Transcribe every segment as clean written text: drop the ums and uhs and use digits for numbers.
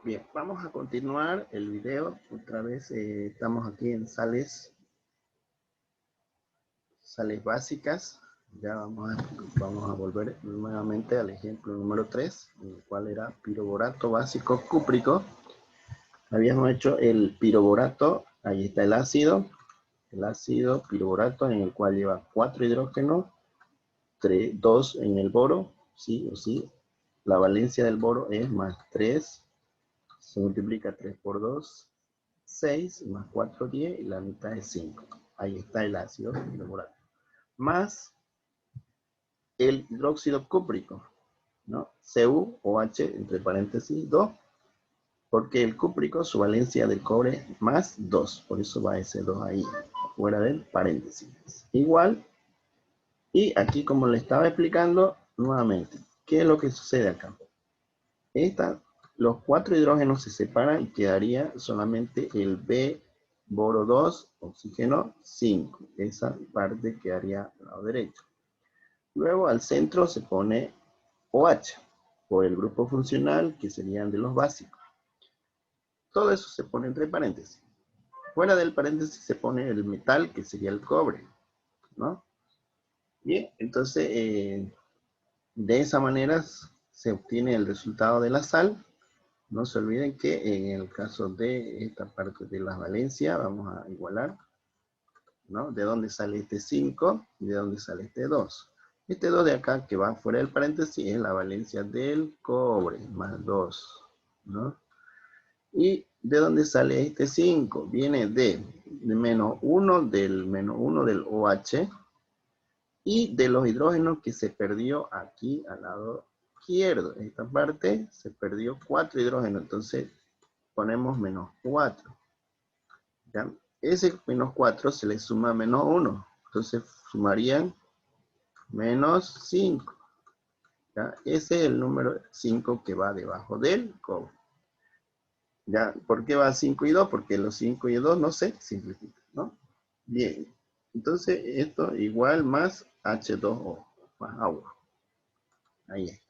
Bien, vamos a continuar el video. Otra vez estamos aquí en sales básicas. Ya vamos a volver nuevamente al ejemplo número 3, el cual era piroborato básico cúprico. Habíamos hecho el piroborato, ahí está el ácido piroborato, en el cual lleva 4 hidrógenos, 2 en el boro, sí o sí. La valencia del boro es más 3, se multiplica 3 por 2, 6, más 4, 10, y la mitad es 5. Ahí está el ácido piroborato. Más el hidróxido cúprico, ¿no? CuOH, entre paréntesis, 2, porque el cúprico, su valencia del cobre más 2, por eso va ese 2 ahí, fuera del paréntesis. Igual, y aquí como le estaba explicando, nuevamente, ¿qué es lo que sucede acá? Los 4 hidrógenos se separan y quedaría solamente el B, boro 2, oxígeno 5. Esa parte quedaría al lado derecho. Luego al centro se pone OH, por el grupo funcional, que serían de los básicos. Todo eso se pone entre paréntesis. Fuera del paréntesis se pone el metal, que sería el cobre, ¿no? Bien, entonces de esa manera se obtiene el resultado de la sal. No se olviden que en el caso de esta parte de la valencia, vamos a igualar, ¿no? De dónde sale este 5 y de dónde sale este 2. Este 2 de acá, que va fuera del paréntesis, es la valencia del cobre, más 2, ¿no? ¿Y de dónde sale este 5? Viene de menos 1 del OH y de los hidrógenos que se perdió aquí al lado izquierdo. En esta parte se perdió 4 hidrógenos, entonces ponemos menos 4. ¿Ya? Ese menos 4 se le suma menos 1, entonces sumarían menos 5. ¿Ya? Ese es el número 5 que va debajo del cobre. ¿Ya? ¿Por qué va 5 y 2? Porque los 5 y 2 no se simplifican, ¿no? Bien, entonces esto igual más H2O, más agua. Ahí está.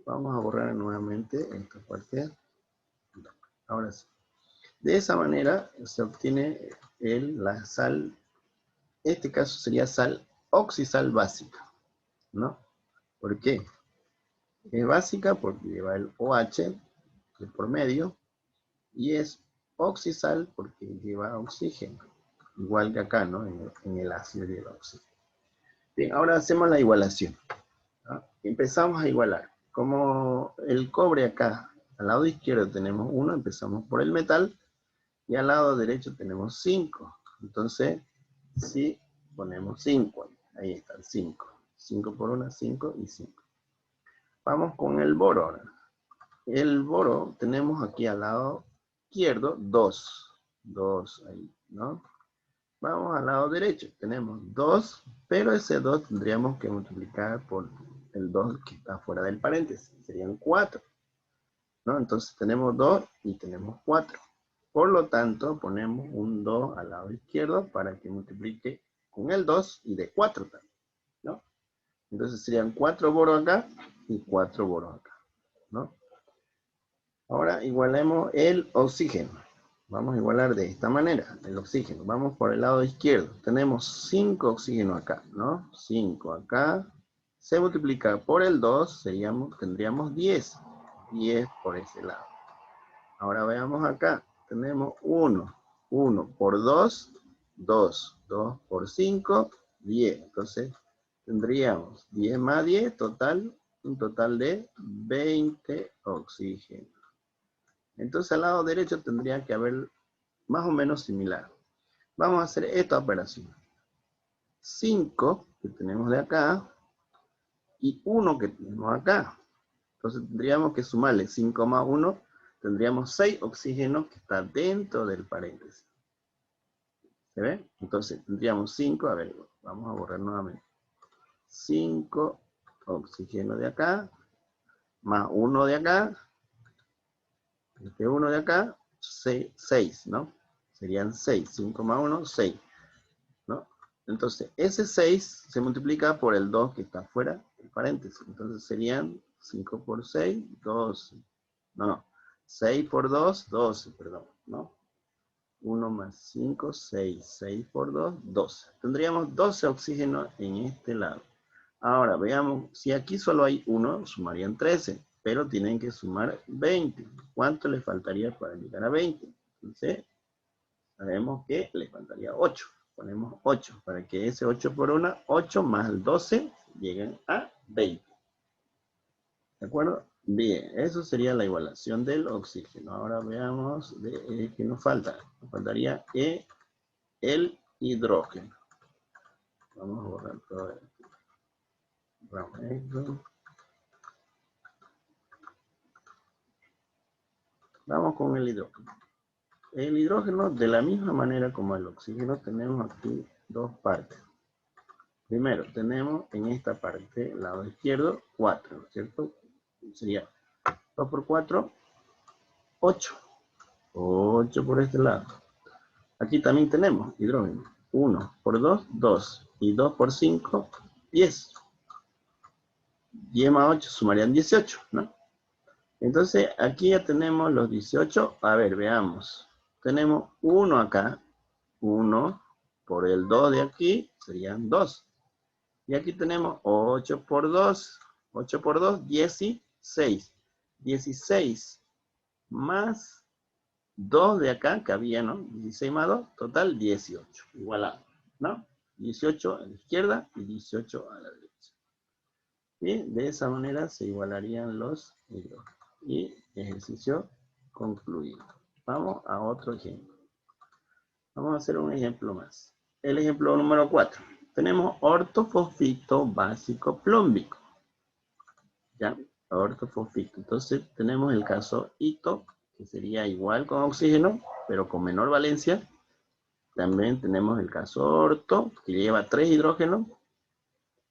Vamos a borrar nuevamente esta parte. Ahora sí. De esa manera se obtiene la sal, en este caso sería sal oxisal básica, ¿no? ¿Por qué? Es básica porque lleva el OH de por medio y es oxisal porque lleva oxígeno, igual que acá, ¿no? En el ácido lleva oxígeno. Bien, ahora hacemos la igualación, ¿no? Empezamos a igualar. Como el cobre acá, al lado izquierdo tenemos 1, empezamos por el metal, y al lado derecho tenemos 5. Entonces, si ponemos 5, ahí está el 5. 5 por 1, 5 y 5. Vamos con el boro ahora. El boro tenemos aquí al lado izquierdo 2. 2 ahí, ¿no? Vamos al lado derecho. Tenemos 2, pero ese 2 tendríamos que multiplicar por el 2 que está fuera del paréntesis. Serían 4, ¿no? Entonces tenemos 2 y tenemos 4. Por lo tanto, ponemos un 2 al lado izquierdo para que multiplique con el 2 y de 4 también, ¿no? Entonces serían 4 boros acá y 4 boros acá, ¿no? Ahora igualemos el oxígeno. Vamos a igualar de esta manera, el oxígeno. Vamos por el lado izquierdo. Tenemos 5 oxígenos acá, ¿no? 5 acá. Se multiplica por el 2, tendríamos 10. 10 por ese lado. Ahora veamos acá. Tenemos 1. 1 por 2, 2. 2 por 5, 10. Entonces tendríamos 10 más 10, un total de 20 oxígenos. Entonces al lado derecho tendría que haber más o menos similar. Vamos a hacer esta operación. 5 que tenemos de acá y 1 que tenemos acá. Entonces tendríamos que sumarle 5 más 1, tendríamos 6 oxígenos que están dentro del paréntesis. ¿Se ve? Entonces tendríamos 5, a ver, vamos a borrar nuevamente. 5 oxígenos de acá, más 1 de acá, este 1 de acá, 6, ¿no? Serían 6, 5 más 1, 6, ¿no? Entonces, ese 6 se multiplica por el 2 que está fuera del paréntesis. Entonces serían 5 por 6, 12. No, 6 por 2, 12, perdón, ¿no? 1 más 5, 6. 6 por 2, 12. Tendríamos 12 oxígenos en este lado. Ahora, veamos, si aquí solo hay 1, sumarían 13, pero tienen que sumar 20. ¿Cuánto les faltaría para llegar a 20? Entonces, sabemos que le faltaría 8. Ponemos 8, para que ese 8 por 1, 8 más el 12, lleguen a 20. ¿De acuerdo? Bien, eso sería la igualación del oxígeno. Ahora veamos qué nos falta. Nos faltaría el hidrógeno. Vamos a borrar todo esto. Borramos esto. Vamos con el hidrógeno. El hidrógeno, de la misma manera como el oxígeno, tenemos aquí dos partes. Primero, tenemos en esta parte, lado izquierdo, 4, ¿no es cierto? Sería 2 por 4, 8. 8 por este lado. Aquí también tenemos hidrógeno. 1 por 2, 2. Y 2 por 5, 10. 10 más 8 sumarían 18, ¿no? Entonces, aquí ya tenemos los 18. A ver, veamos. Tenemos 1 acá. 1 por el 2 de aquí serían 2. Y aquí tenemos 8 por 2. 8 por 2, 16. 16 más 2 de acá, que había, ¿no? 16 más 2, total 18. Igualado, ¿no? 18 a la izquierda y 18 a la derecha. Y de esa manera se igualarían los hidrógenos. Y ejercicio concluido. Vamos a otro ejemplo. Vamos a hacer un ejemplo más. El ejemplo número 4. Tenemos ortofosfito básico plúmbico. ¿Ya? Ortofosfito. Entonces tenemos el caso hito, que sería igual con oxígeno, pero con menor valencia. También tenemos el caso orto, que lleva 3 hidrógenos.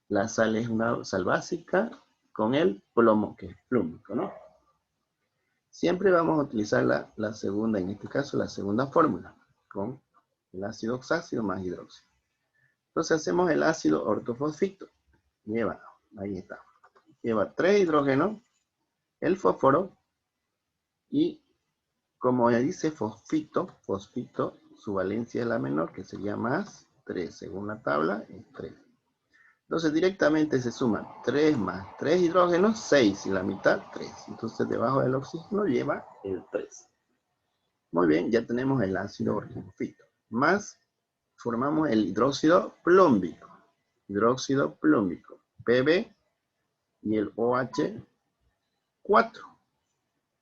La sal es una sal básica con el plomo, que es plúmbico, ¿no? Siempre vamos a utilizar la segunda, en este caso, la segunda fórmula, con el ácido oxácido más hidróxido. Entonces hacemos el ácido ortofosfito. Lleva, ahí está. Lleva 3 hidrógenos, el fósforo, y como ya dice fosfito, su valencia es la menor, que sería más 3. Según la tabla, es 3. Entonces directamente se suman 3 más 3 hidrógenos, 6, y la mitad 3. Entonces debajo del oxígeno lleva el 3. Muy bien, ya tenemos el ácido ortofosfito. Más formamos el hidróxido plúmbico. Hidróxido plúmbico, Pb, y el OH, 4.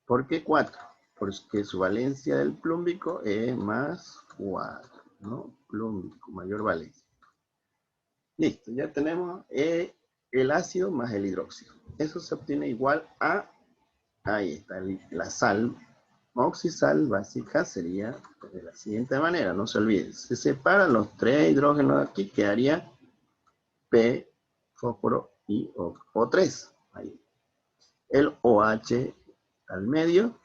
¿Por qué 4? Porque su valencia del plúmbico es más 4, ¿no? Plúmbico, mayor valencia. Listo, ya tenemos el ácido más el hidróxido. Eso se obtiene igual a, ahí está, la sal oxisal básica sería de la siguiente manera, no se olviden. Se separan los 3 hidrógenos aquí, quedaría P, fósforo y O3. Ahí. El OH al medio,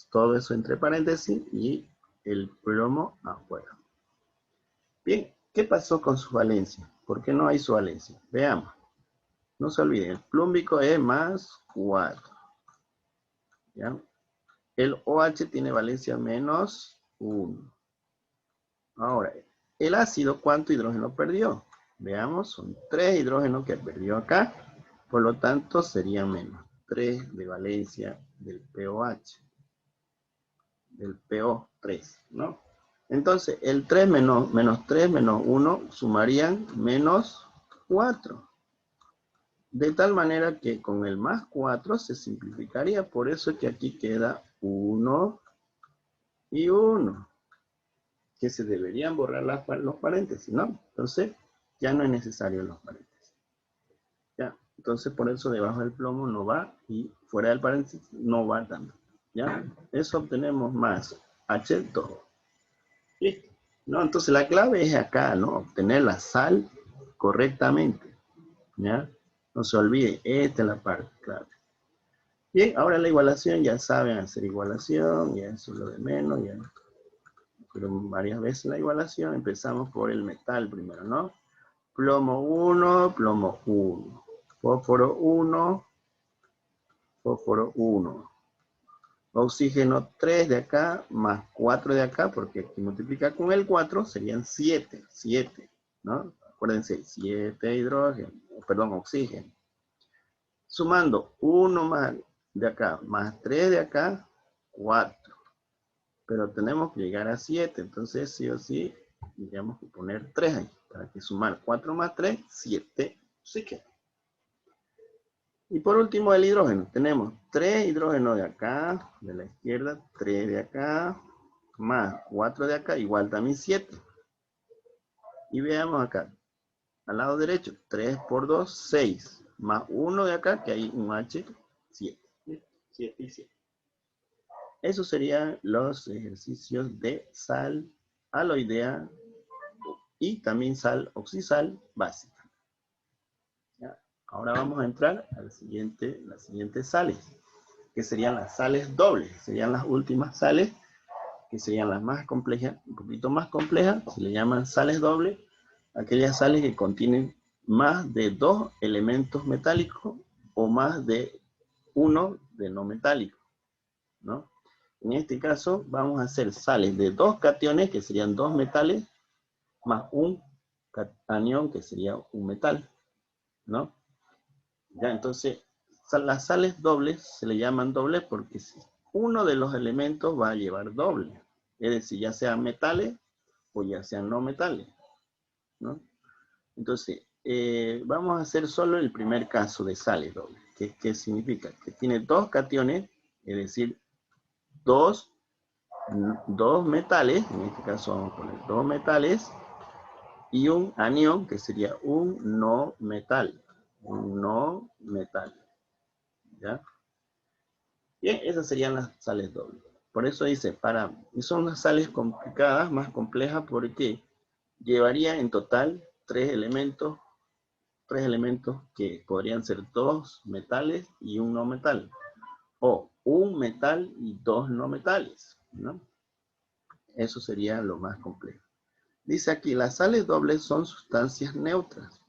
todo eso entre paréntesis, y el plomo afuera. Bien, ¿qué pasó con su valencia? ¿Por qué no hay su valencia? Veamos. No se olviden, el plúmbico es más 4. ¿Ya? El OH tiene valencia menos 1. Ahora, el ácido, ¿cuánto hidrógeno perdió? Veamos, son 3 hidrógenos que perdió acá. Por lo tanto, sería menos 3 de valencia del POH. Del PO3, ¿no? Entonces, el 3 menos 3 menos 1 sumarían menos 4. De tal manera que con el más 4 se simplificaría. Por eso es que aquí queda 1 y 1. Que se deberían borrar los paréntesis, ¿no? Entonces, ya no es necesario los paréntesis. ¿Ya? Entonces, por eso debajo del plomo no va y fuera del paréntesis no va tanto. ¿Ya? Eso obtenemos más H2. ¿Listo? ¿No? Entonces, la clave es acá, ¿no? Obtener la sal correctamente. ¿Ya? No se olvide, esta es la parte clave. Bien, ahora la igualación, ya saben hacer igualación, ya eso es lo de menos, ya. Pero varias veces la igualación, empezamos por el metal primero, ¿no? Plomo 1, plomo 1. Fósforo 1, fósforo 1. Oxígeno 3 de acá, más 4 de acá, porque aquí multiplica con el 4, serían 7, 7, ¿no? Acuérdense, 7 hidrógeno, perdón, oxígeno. Sumando 1 más de acá, más 3 de acá, 4. Pero tenemos que llegar a 7, entonces sí o sí, tendríamos que poner 3 ahí, para que sumar 4 más 3, 7 oxígeno. Y por último el hidrógeno. Tenemos 3 hidrógenos de acá, de la izquierda, 3 de acá, más 4 de acá, igual también 7. Y veamos acá, al lado derecho, 3 por 2, 6. Más 1 de acá, que hay un H, 7. 7 y 7. Esos serían los ejercicios de sal aloidea y también sal oxisal básica. ¿Ya? Ahora vamos a entrar a las siguientes sales, que serían las sales dobles, serían las últimas sales, que serían las más complejas, un poquito más complejas, se le llaman sales dobles, aquellas sales que contienen más de 2 elementos metálicos o más de 1 de no metálico, ¿no? En este caso vamos a hacer sales de 2 cationes, que serían 2 metales, más un anión, que sería un metal, ¿no? Ya, entonces, las sales dobles se le llaman dobles porque uno de los elementos va a llevar doble. Es decir, ya sean metales o ya sean no metales, ¿no? Entonces, vamos a hacer solo el primer caso de sales dobles. ¿Qué significa? Que tiene 2 cationes, es decir, dos metales, en este caso vamos a poner 2 metales, y un anión, que sería un no metal. Un no metal. ¿Ya? Bien, esas serían las sales dobles. Por eso dice, son las sales complicadas, más complejas, porque llevaría en total 3 elementos que podrían ser 2 metales y un no metal. O un metal y 2 no metales, ¿no? Eso sería lo más complejo. Dice aquí, las sales dobles son sustancias neutras.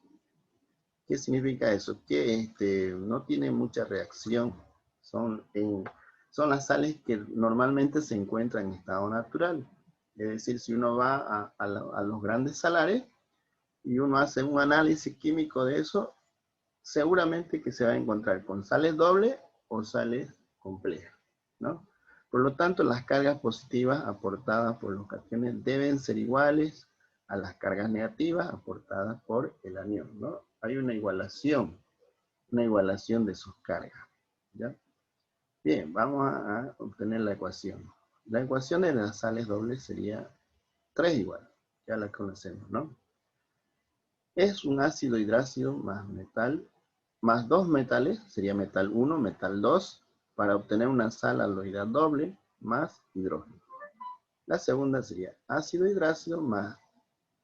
¿Qué significa eso? Que no tiene mucha reacción. Son las sales que normalmente se encuentran en estado natural. Es decir, si uno va a los grandes salares y uno hace un análisis químico de eso, seguramente que se va a encontrar con sales dobles o sales complejas, ¿no? Por lo tanto, las cargas positivas aportadas por los cationes deben ser iguales a las cargas negativas aportadas por el anión, ¿no? Hay una igualación de sus cargas, ¿ya? Bien, vamos a obtener la ecuación. La ecuación de las sales dobles sería 3 igual, ya la conocemos, ¿no? Es un ácido hidrácido más metal, más 2 metales, sería metal 1, metal 2, para obtener una sal aloidea doble más hidrógeno. La segunda sería ácido hidrácido más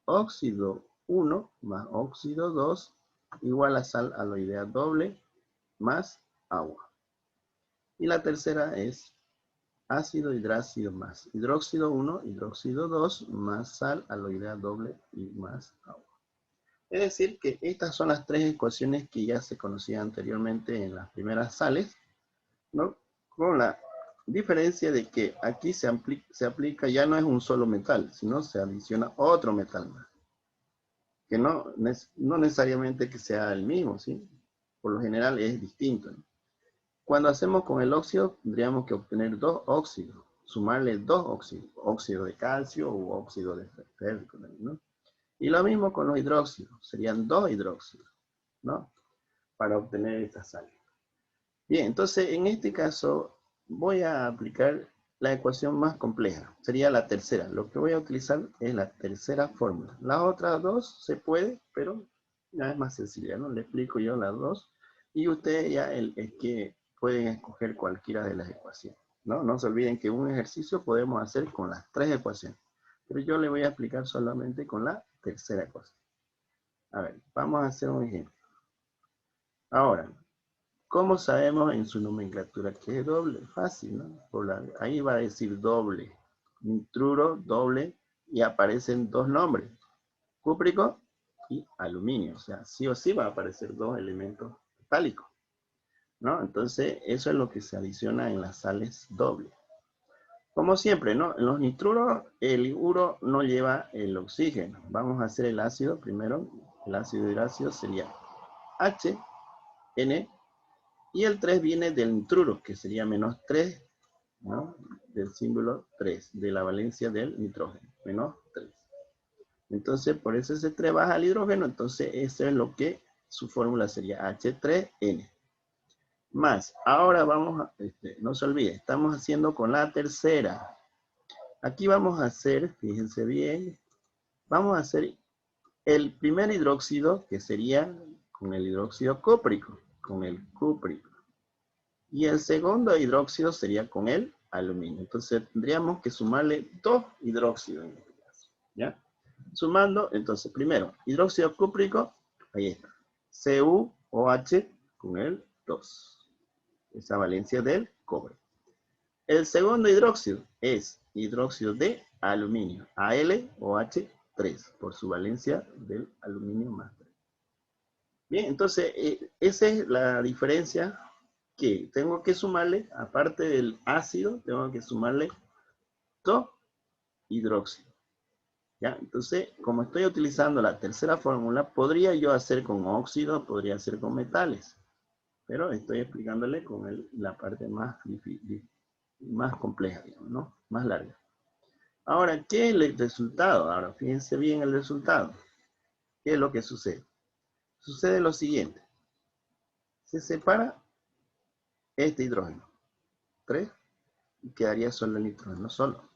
óxido 1 más óxido 2 igual a sal aloidea doble más agua. Y la tercera es ácido hidrácido más hidróxido 1, hidróxido 2 más sal aloidea doble y más agua. Es decir, que estas son las 3 ecuaciones que ya se conocían anteriormente en las primeras sales, ¿no? Con la diferencia de que aquí se aplica, ya no es un solo metal, sino se adiciona otro metal más. Que no necesariamente que sea el mismo, ¿sí? Por lo general es distinto, ¿no? Cuando hacemos con el óxido, tendríamos que obtener 2 óxidos, sumarle 2 óxidos, óxido de calcio u óxido de férrico, ¿no? Y lo mismo con los hidróxidos, serían 2 hidróxidos, ¿no? Para obtener esta sal. Bien, entonces en este caso voy a aplicar la ecuación más compleja, sería la tercera. Lo que voy a utilizar es la tercera fórmula. Las otras dos se puede, pero ya es más sencilla, ¿no? Le explico yo las dos y ustedes ya es que pueden escoger cualquiera de las ecuaciones, ¿no? No se olviden que un ejercicio podemos hacer con las 3 ecuaciones, pero yo le voy a explicar solamente con la tercera ecuación. A ver, vamos a hacer un ejemplo. Ahora, ¿cómo sabemos en su nomenclatura que es doble? Fácil, ¿no? Ahí va a decir doble, nitruro, doble, y aparecen 2 nombres, cúprico y aluminio. O sea, sí o sí va a aparecer 2 elementos metálicos. ¿no? Entonces, eso es lo que se adiciona en las sales dobles. Como siempre, ¿no? En los nitruros, el uro no lleva el oxígeno. Vamos a hacer el ácido primero. El ácido hidrácido sería H, N, y el 3 viene del nitruro, que sería menos 3, ¿no? Del símbolo 3, de la valencia del nitrógeno, menos 3. Entonces, por eso ese 3 baja al hidrógeno, entonces eso es lo que su fórmula sería H3N. Más, ahora vamos a, no se olvide, estamos haciendo con la tercera. Aquí vamos a hacer, fíjense bien, vamos a hacer el primer hidróxido, que sería con el hidróxido cúprico, con el cúprico. Y el segundo hidróxido sería con el aluminio. Entonces tendríamos que sumarle 2 hidróxidos en este caso, ¿ya? Sumando, entonces, primero, hidróxido cúprico, ahí está, CuOH con el 2. Esa valencia del cobre. El segundo hidróxido es hidróxido de aluminio, AlOH3, por su valencia del aluminio más 3. Bien, entonces, esa es la diferencia que tengo que sumarle, aparte del ácido, tengo que sumarle 2 hidróxido. ¿Ya? Entonces, como estoy utilizando la tercera fórmula, podría yo hacer con óxido, podría hacer con metales, pero estoy explicándole con la parte más difícil, más compleja, digamos, ¿no? Más larga. Ahora, ¿qué es el resultado? Ahora, fíjense bien el resultado. ¿Qué es lo que sucede? Sucede lo siguiente. Se separa este hidrógeno, 3, y quedaría solo el nitrógeno, solo.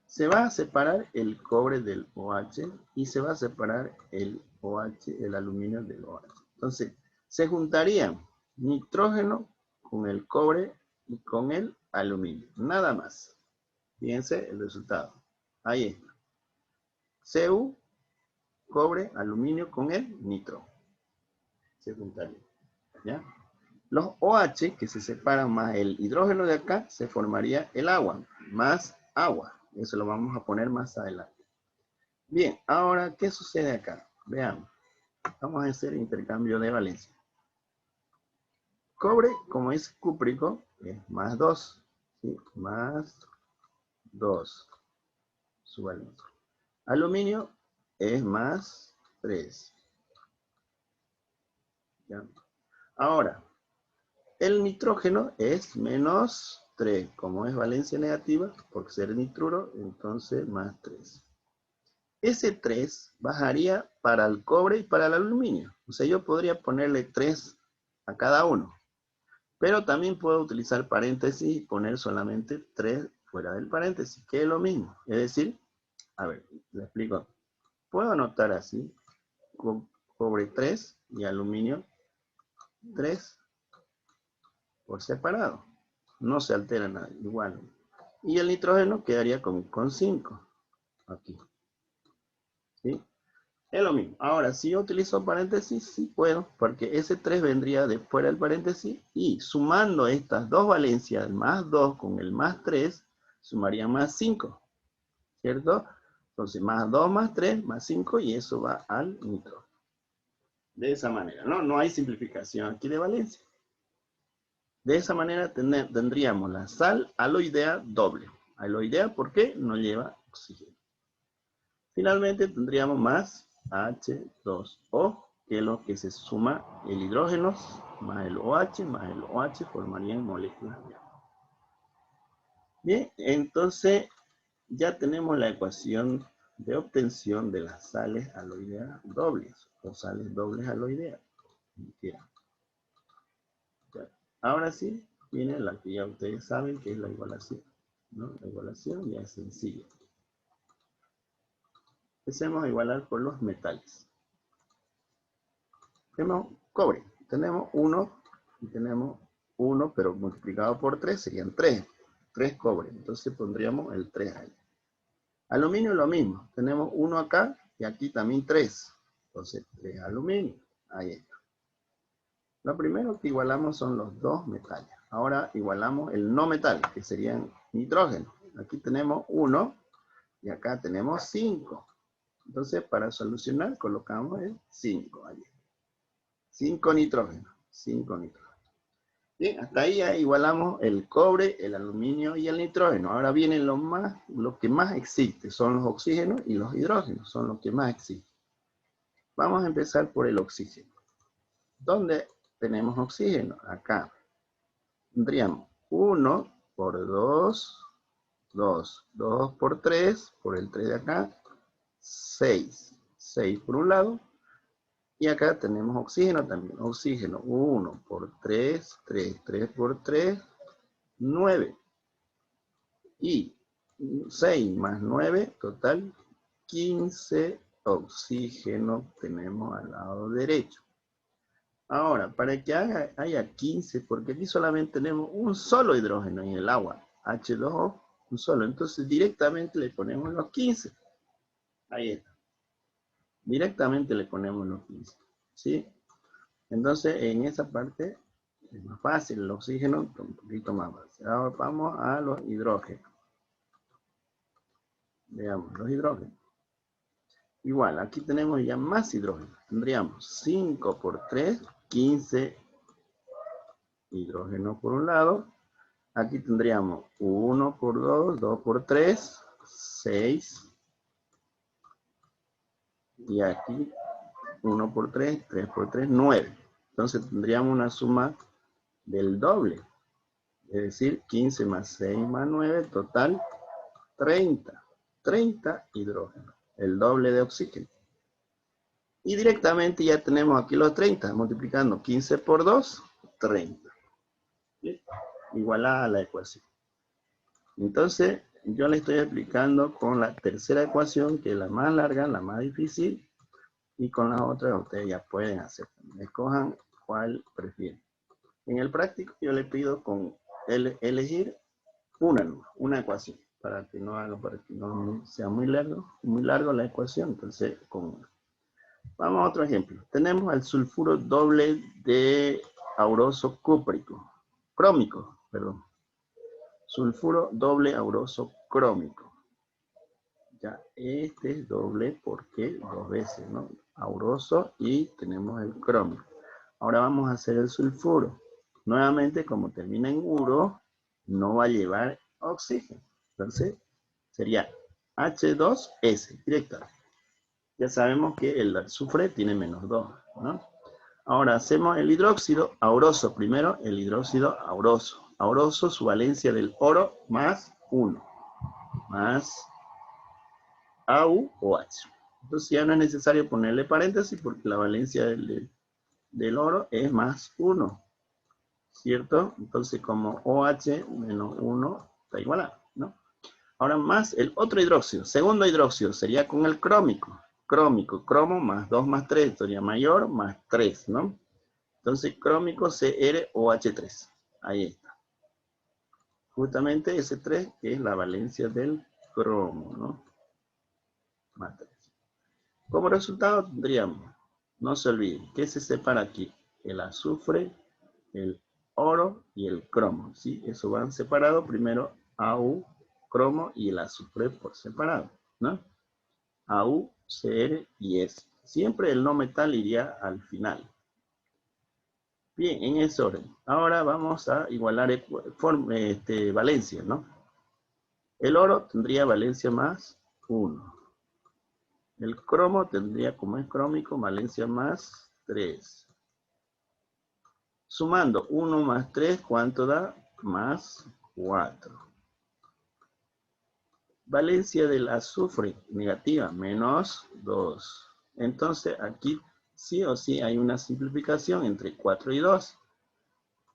Se va a separar el cobre del OH y se va a separar el OH, el aluminio del OH. Entonces, se juntarían nitrógeno con el cobre y con el aluminio. Nada más. Fíjense el resultado. Ahí está. Cu, cobre, aluminio con el nitro. Se juntarían. ¿Ya? Los OH que se separan más el hidrógeno de acá, se formaría el agua, más agua. Eso lo vamos a poner más adelante. Bien, ahora, ¿qué sucede acá? Veamos. Vamos a hacer intercambio de valencia. Cobre, como es cúprico, es más 2. ¿Sí? Más 2. Su valencia. Aluminio es más 3. ¿Ya? Ahora, el nitrógeno es menos 3. Como es valencia negativa, por ser nitruro, entonces más 3. Ese 3 bajaría para el cobre y para el aluminio. O sea, yo podría ponerle 3 a cada uno. Pero también puedo utilizar paréntesis y poner solamente 3 fuera del paréntesis, que es lo mismo. Es decir, a ver, le explico. Puedo anotar así, cobre 3 y aluminio 3 por separado. No se altera nada, igual. Y el nitrógeno quedaría con 5 aquí. ¿Sí? Es lo mismo. Ahora, si yo utilizo paréntesis, sí puedo, porque ese 3 vendría de fuera del paréntesis y sumando estas dos valencias, el más 2 con el más 3, sumaría más 5, ¿cierto? Entonces, más 2 más 3 más 5 y eso va al nitrógeno. De esa manera, ¿no? No hay simplificación aquí de valencia. De esa manera tendríamos la sal aloidea doble. Aloidea, ¿por qué? No lleva oxígeno. Finalmente tendríamos más H2O, que es lo que se suma el hidrógeno más el OH formarían moléculas de agua. Bien, entonces ya tenemos la ecuación de obtención de las sales aloideas dobles o sales dobles aloideas. Ahora sí, viene la que ya ustedes saben que es la igualación, ¿no? La igualación ya es sencilla. Empecemos a igualar por los metales. Tenemos cobre, tenemos 1 y tenemos 1, pero multiplicado por 3 serían 3. 3 cobre, entonces pondríamos el 3 ahí. Aluminio lo mismo, tenemos 1 acá y aquí también 3. Entonces 3 aluminio, ahí está. Lo primero que igualamos son los dos metales. Ahora igualamos el no metal, que serían nitrógeno. Aquí tenemos 1 y acá tenemos 5. Entonces, para solucionar, colocamos el 5 allí. 5 nitrógeno, 5 nitrógeno. Bien, hasta ahí ya igualamos el cobre, el aluminio y el nitrógeno. Ahora viene lo que más existe, son los oxígenos y los hidrógenos, son los que más existen. Vamos a empezar por el oxígeno. ¿Dónde tenemos oxígeno? Acá. Tendríamos 1 por 2, 2 por 3, por el 3 de acá, 6. 6 por un lado. Y acá tenemos oxígeno también. Oxígeno, 1 por 3, 3, 3 por 3, 9. Y 6 más 9, total 15 oxígeno tenemos al lado derecho. Ahora, para que haya 15, porque aquí solamente tenemos un solo hidrógeno en el agua, H2O, un solo. Entonces directamente le ponemos los 15. Ahí está. Directamente le ponemos los 15. ¿Sí? Entonces, en esa parte es más fácil, el oxígeno un poquito más fácil. Ahora vamos a los hidrógenos. Veamos, los hidrógenos. Igual, aquí tenemos ya más hidrógeno. Tendríamos 5 por 3, 15 hidrógeno por un lado. Aquí tendríamos 1 por 2, 2 por 3, 6. Y aquí 1 por 3, 3 por 3, 9. Entonces tendríamos una suma del doble. Es decir, 15 más 6 más 9, total 30. 30 hidrógeno. El doble de oxígeno. Y directamente ya tenemos aquí los 30, multiplicando 15 por 2, 30. ¿Sí? Igual a la ecuación. Entonces, yo le estoy explicando con la tercera ecuación, que es la más larga, la más difícil, y con las otras ustedes ya pueden hacer. Escojan cuál prefieren. En el práctico yo le pido con elegir una ecuación, para que no sea muy largo la ecuación. Entonces, vamos a otro ejemplo. Tenemos el sulfuro doble de auroso crómico, perdón. Sulfuro doble auroso crómico. Ya, este es doble porque dos veces, ¿no? Auroso y tenemos el crómico. Ahora vamos a hacer el sulfuro. Nuevamente, como termina en uro, no va a llevar oxígeno. Entonces, sería H2S, directamente. Ya sabemos que el azufre tiene menos 2, ¿no? Ahora hacemos el hidróxido auroso. Primero, el hidróxido auroso. Auroso, su valencia del oro, más 1. Más AU o H. Entonces ya no es necesario ponerle paréntesis porque la valencia del oro es más 1. ¿Cierto? Entonces como OH menos 1 está igual a, ¿no? Ahora más el otro hidróxido. Segundo hidróxido sería con el crómico. Crómico, cromo más 2 más 3. Sería mayor más 3, ¿no? Entonces crómico CrOH3. Ahí está. Justamente ese 3 que es la valencia del cromo, ¿no? Más 3. Como resultado tendríamos, no se olviden, ¿qué se separa aquí? El azufre, el oro y el cromo, ¿sí? Eso van separados, primero AU, cromo y el azufre por separado, ¿no? AU, CR y S. Siempre el no metal iría al final. Bien, en ese orden. Ahora vamos a igualar valencia, ¿no? El oro tendría valencia más 1. El cromo tendría, como es crómico, valencia más 3. Sumando 1 más 3, ¿cuánto da? Más 4. Valencia del azufre, negativa, menos 2. Entonces aquí sí o sí hay una simplificación entre 4 y 2.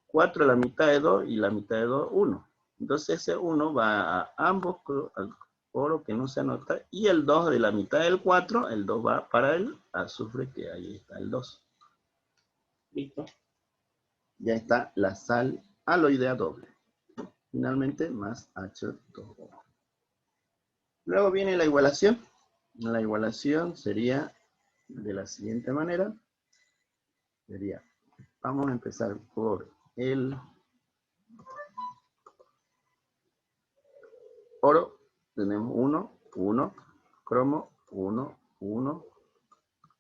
4 la mitad de 2 y la mitad de 2, 1. Entonces ese 1 va a ambos, al oro que no se anota, y el 2 de la mitad del 4, el 2 va para el azufre, que ahí está el 2. ¿Listo? Ya está la sal aloidea doble. Finalmente, más H2O. Luego viene la igualación. La igualación sería de la siguiente manera. Sería, vamos a empezar por el oro. Tenemos 1, 1, cromo, 1, 1,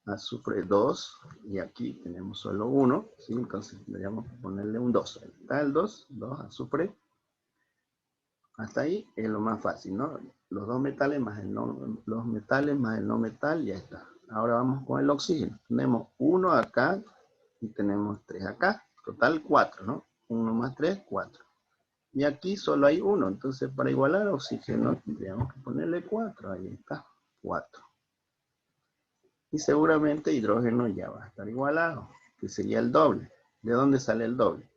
azufre 2, y aquí tenemos solo 1, ¿sí? Entonces tendríamos que ponerle un 2. Ahí está el 2, 2 azufre. Hasta ahí es lo más fácil, ¿no? Los dos metales más el no, los metales más el no metal, ya está. Ahora vamos con el oxígeno. Tenemos 1 acá y tenemos 3 acá. Total 4, ¿no? 1 más 3, 4. Y aquí solo hay 1, entonces para igualar oxígeno tendríamos que ponerle 4. Ahí está, 4. Y seguramente hidrógeno ya va a estar igualado, que sería el doble. ¿De dónde sale el doble?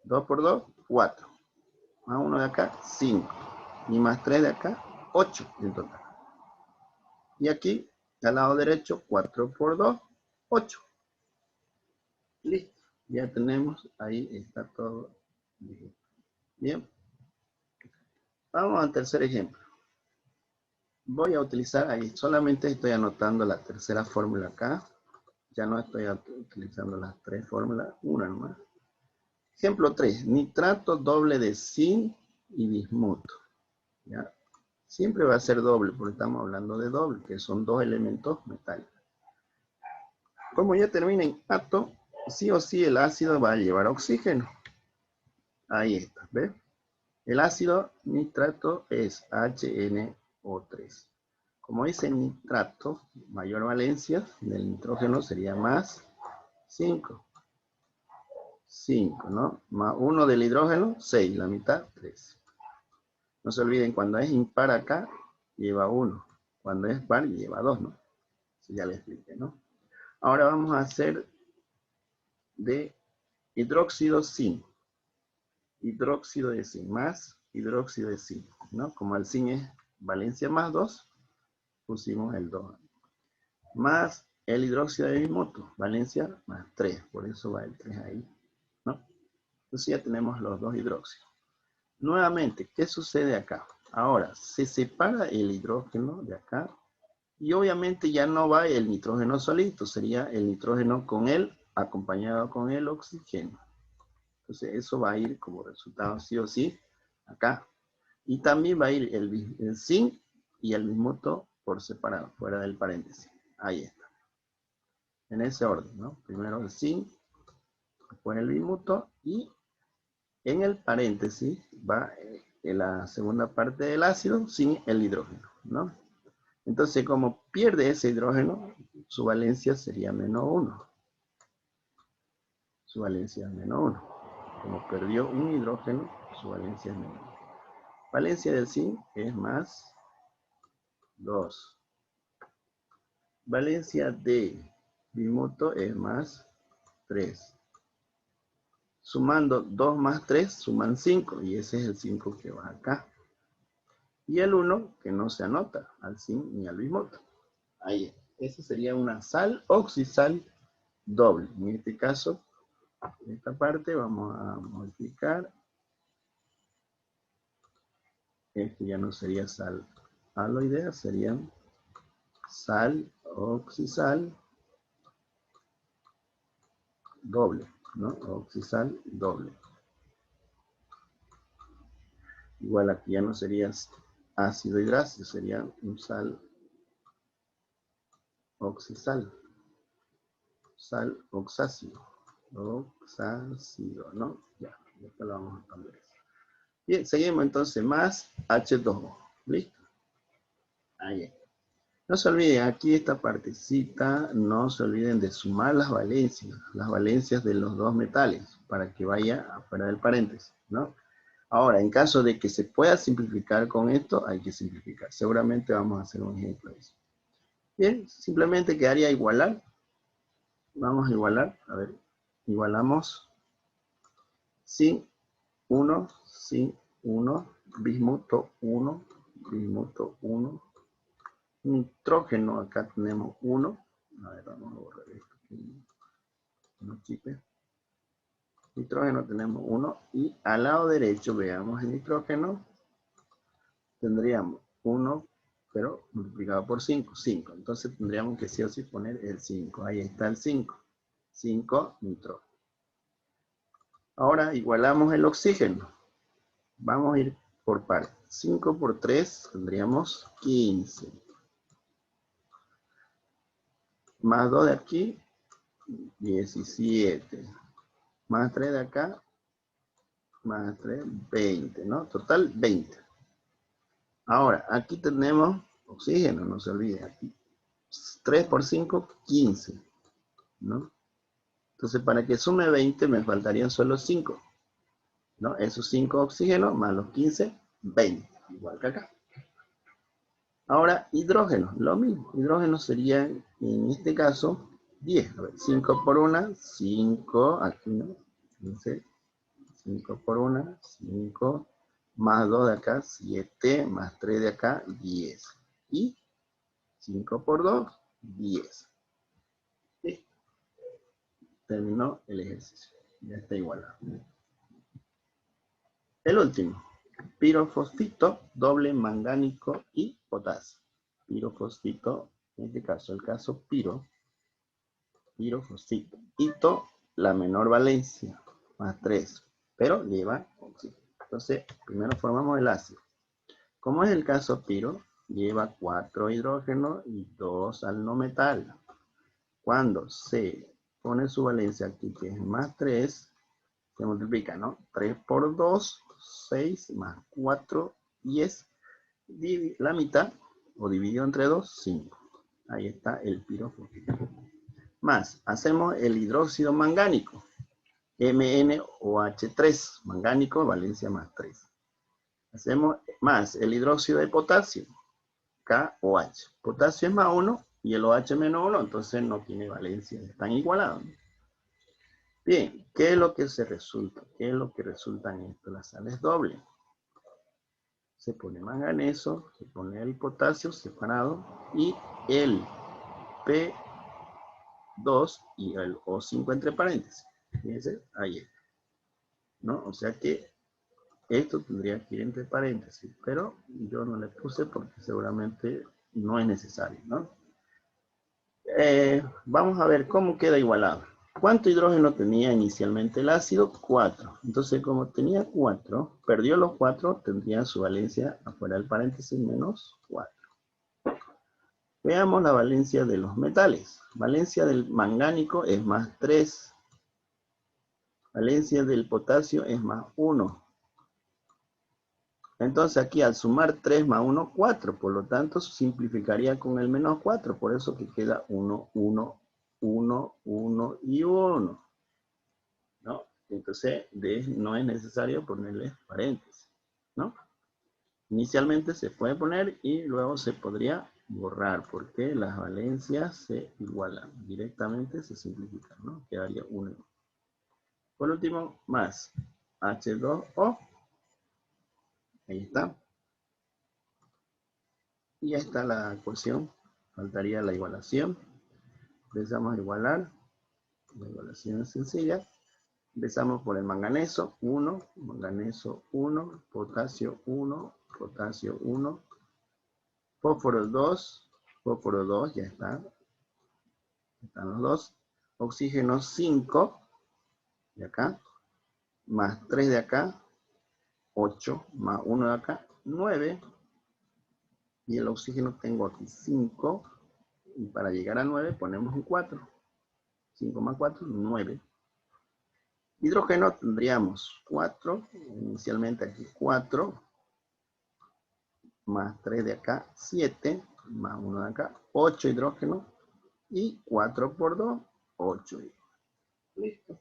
2 por 2, 4. Más 1 de acá, 5. Y más 3 de acá, 8 en total. Y aquí, al lado derecho, 4 por 2, 8. Listo. Ya tenemos, ahí está todo. Bien. Vamos al tercer ejemplo. Voy a utilizar ahí, solamente estoy anotando la tercera fórmula acá. Ya no estoy utilizando las tres fórmulas, una nomás. Ejemplo 3, nitrato doble de zinc y bismuto. ¿Ya? Siempre va a ser doble, porque estamos hablando de doble, que son dos elementos metálicos. Como ya termina en ato, sí o sí el ácido va a llevar oxígeno. Ahí está, ¿ves? El ácido nitrato es HNO3. Como dice nitrato, mayor valencia del nitrógeno sería más 5. 5, ¿no? Más 1 del hidrógeno, 6, la mitad, 3. No se olviden, cuando es impar acá, lleva 1. Cuando es par, lleva 2, ¿no? Eso ya les expliqué, ¿no? Ahora vamos a hacer de hidróxido zinc. Hidróxido de zinc más hidróxido de zinc, ¿no? Como el zinc es valencia más 2, pusimos el 2. Más el hidróxido de bismuto, valencia más 3, por eso va el 3 ahí, ¿no? Entonces ya tenemos los dos hidróxidos. Nuevamente, ¿qué sucede acá? Ahora, se separa el hidrógeno de acá y obviamente ya no va el nitrógeno solito, sería el nitrógeno con él acompañado con el oxígeno. Entonces eso va a ir como resultado sí o sí acá. Y también va a ir el zinc y el bismuto por separado, fuera del paréntesis. Ahí está. En ese orden, ¿no? Primero el zinc, después el bismuto y en el paréntesis va en la segunda parte del ácido sin el hidrógeno, ¿no? Entonces, como pierde ese hidrógeno, su valencia sería menos 1. Su valencia es menos 1. Como perdió un hidrógeno, su valencia es menos 1. Valencia del zinc es más 2. Valencia de bismuto es más 3. Sumando 2 más 3, suman 5. Y ese es el 5 que va acá. Y el 1 que no se anota al zinc ni al bismuto. Ahí, esa sería una sal oxisal doble. En este caso, en esta parte vamos a modificar. Este ya no sería sal aloidea, sería sal oxisal doble, ¿no? Oxisal doble. Igual aquí ya no sería ácido hidrácido, sería un sal oxisal. Sal oxácido. Oxácido, ¿no? Ya, después lo vamos a cambiar. Bien, seguimos entonces, más H2O. ¿Listo? Ahí. No se olviden, aquí esta partecita, no se olviden de sumar las valencias de los dos metales, para que vaya afuera del paréntesis, ¿no? Ahora, en caso de que se pueda simplificar con esto, hay que simplificar. Seguramente vamos a hacer un ejemplo de eso. Bien, simplemente quedaría igualar. Vamos a igualar, a ver, igualamos zinc 1, zinc 1, bismuto 1, bismuto 1, nitrógeno, acá tenemos 1. A ver, vamos a borrar esto. Nitrógeno tenemos 1. Y al lado derecho, veamos el nitrógeno. Tendríamos 1, pero multiplicado por 5. 5. Entonces tendríamos que sí o sí poner el 5. Ahí está el 5. 5 nitrógeno. Ahora igualamos el oxígeno. Vamos a ir por partes. 5 por 3 tendríamos 15. más 2 de aquí, 17. Más 3 de acá, más 3, 20, ¿no? Total, 20. Ahora, aquí tenemos oxígeno, no se olvide. Aquí 3 por 5, 15, ¿no? Entonces, para que sume 20, me faltarían solo 5, ¿no? Esos 5 oxígenos más los 15, 20, igual que acá. Ahora, hidrógeno, lo mismo. Hidrógeno sería, en este caso, 10. A ver, 5 por 1, 5, aquí no, 15, 5 por 1, 5, más 2 de acá, 7, más 3 de acá, 10. Y 5 por 2, 10. ¿Sí? Terminó el ejercicio. Ya está igualado. El último. Pirofosfito, doble mangánico y potasio. Pirofosfito, en este caso, el caso pirofosfito. Hito, la menor valencia, más 3, pero lleva oxígeno. Entonces, primero formamos el ácido. Como es el caso piro, lleva 4 hidrógenos y 2 al no metal. Cuando se pone su valencia aquí, que es más 3, se multiplica, ¿no? 3 por 2, 6, más 4, 10. La mitad, o dividido entre 2, 5. Ahí está el pirofosfito. Más, hacemos el hidróxido mangánico. MnOH3, mangánico, valencia más 3. Hacemos más el hidróxido de potasio, KOH. Potasio es más 1 y el OH menos 1, entonces no tiene valencia, están igualados. Bien, ¿qué es lo que se resulta? ¿Qué es lo que resulta en esto? La sal es doble. Se pone manganeso, se pone el potasio separado y el P2 y el O5 entre paréntesis. Fíjense, ahí está, ¿no? O sea que esto tendría que ir entre paréntesis, pero yo no le puse porque seguramente no es necesario, ¿no? Vamos a ver cómo queda igualado. ¿Cuánto hidrógeno tenía inicialmente el ácido? 4. Entonces, como tenía 4, perdió los 4, tendría su valencia afuera del paréntesis menos 4. Veamos la valencia de los metales. Valencia del mangánico es más 3. Valencia del potasio es más 1. Entonces aquí al sumar 3 más 1, 4. Por lo tanto, simplificaría con el menos 4. Por eso que queda 1, 1, 1, 1 y 1. ¿No? Entonces, no es necesario ponerle paréntesis, ¿no? Inicialmente se puede poner y luego se podría borrar porque las valencias se igualan. Directamente se simplifican, ¿no? Quedaría 1. Por último, más H2O. Ahí está. Y ya está la ecuación. Faltaría la igualación. Empezamos a igualar. La igualación es sencilla. Empezamos por el manganeso, 1, manganeso 1, potasio 1, potasio 1, fósforo 2, ya está. Están los dos. Oxígeno 5, de acá, más 3 de acá, 8, más 1 de acá, 9. Y el oxígeno tengo aquí 5. Y para llegar a 9 ponemos un 4. 5 más 4, 9. Hidrógeno tendríamos 4, inicialmente aquí 4, más 3 de acá, 7, más 1 de acá, 8 hidrógeno, y 4 por 2, 8. Listo.